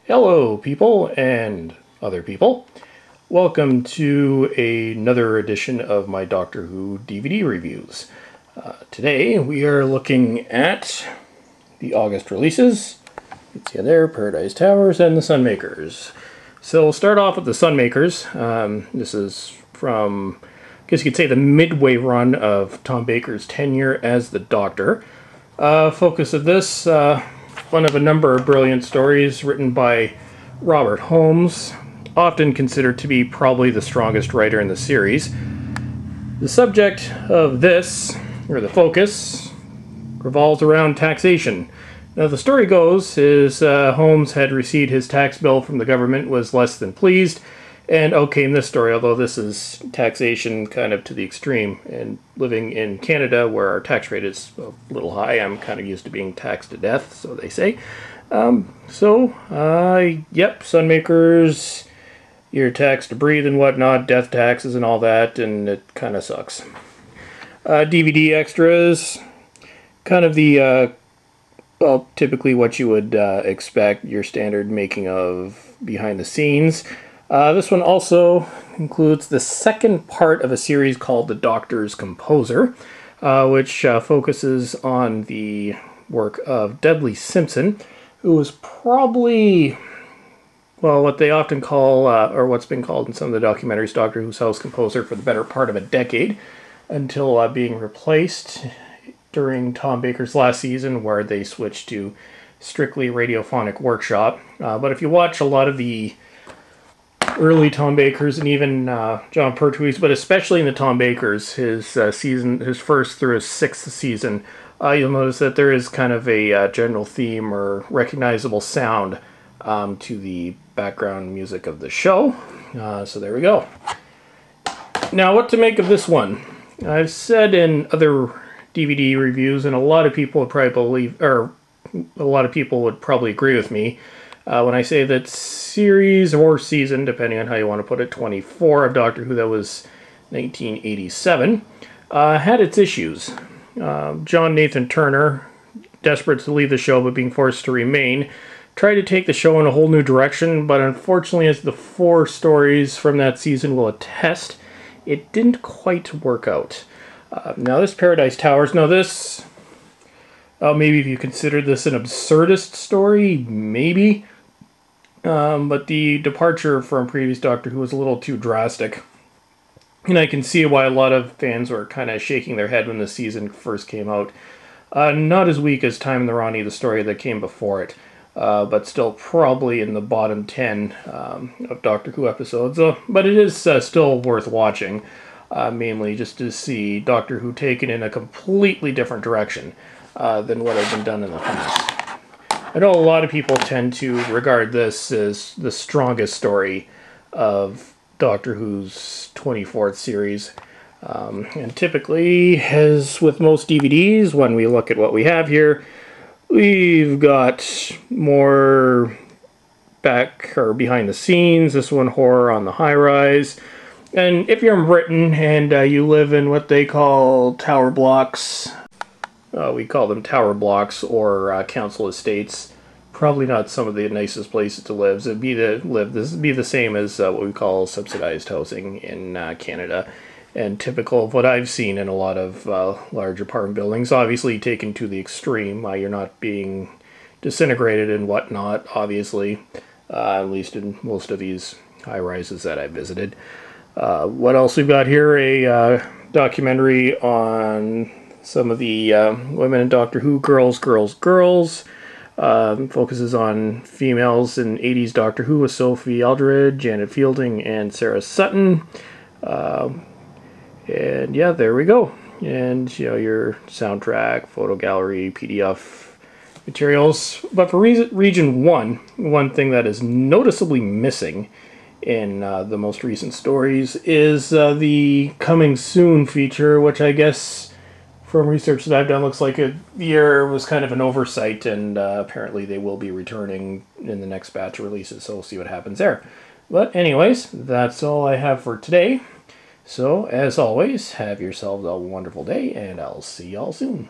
Hello, people and other people. Welcome to another edition of my Doctor Who DVD reviews. Today we are looking at the August releases. You can see there, Paradise Towers and the Sunmakers. So we'll start off with the Sunmakers. This is from, I guess you could say, the midway run of Tom Baker's tenure as the Doctor. Focus of this, one of a number of brilliant stories written by Robert Holmes, often considered to be probably the strongest writer in the series. The subject of this, or the focus, revolves around taxation. Now the story goes is Holmes had received his tax bill from the government, was less than pleased, and out came this story, although this is taxation kind of to the extreme. And living in Canada, where our tax rate is a little high, I'm kind of used to being taxed to death, so they say. Yep, Sunmakers, you're taxed to breathe and whatnot, death taxes and all that, and it kind of sucks. DVD extras, kind of the, well, typically what you would expect, your standard making of behind the scenes. This one also includes the second part of a series called The Doctor's Composer, which focuses on the work of Dudley Simpson, who was probably, well, what they often call, or what's been called in some of the documentaries, Doctor Who's house composer for the better part of a decade, until being replaced during Tom Baker's last season, where they switched to strictly radiophonic workshop. But if you watch a lot of the early Tom Bakers and even John Pertwee's, but especially in the Tom Bakers, his season, his first through his sixth season, you'll notice that there is kind of a general theme or recognizable sound to the background music of the show. So there we go. Now, what to make of this one? I've said in other DVD reviews, and a lot of people would probably believe, or a lot of people would probably agree with me, when I say that series or season, depending on how you want to put it, 24 of Doctor Who, that was 1987, had its issues. John Nathan Turner, desperate to leave the show but being forced to remain, tried to take the show in a whole new direction, but unfortunately, as the 4 stories from that season will attest, it didn't quite work out. Now this Paradise Towers, now this, maybe if you consider this an absurdist story, maybe. But the departure from previous Doctor Who was a little too drastic. And I can see why a lot of fans were kind of shaking their head when the season first came out. Not as weak as Time in the Ronnie, the story that came before it, but still probably in the bottom 10 of Doctor Who episodes. But it is still worth watching, mainly just to see Doctor Who taken in a completely different direction than what had been done in the past. I know a lot of people tend to regard this as the strongest story of Doctor Who's 24th series. And typically, as with most DVDs, when we look at what we have here, we've got more back or behind the scenes. This one, horror on the high rise. And if you're in Britain and you live in what they call tower blocks, we call them tower blocks or council estates. Probably not some of the nicest places to live. This would be the same as what we call subsidized housing in Canada, and typical of what I've seen in a lot of large apartment buildings. Obviously taken to the extreme. You're not being disintegrated and whatnot, obviously, at least in most of these high rises that I visited. What else we've got here? A documentary on some of the women in Doctor Who, Girls. Focuses on females in 80s Doctor Who with Sophie Aldred, Janet Fielding, and Sarah Sutton. And yeah, there we go. And, you know, your soundtrack, photo gallery, PDF materials. But for Region 1, one thing that is noticeably missing in the most recent stories is the Coming Soon feature, which I guess from research that I've done looks like the year was kind of an oversight, and apparently they will be returning in the next batch of releases, so we'll see what happens there. But anyways, that's all I have for today. So, as always, have yourselves a wonderful day, and I'll see y'all soon.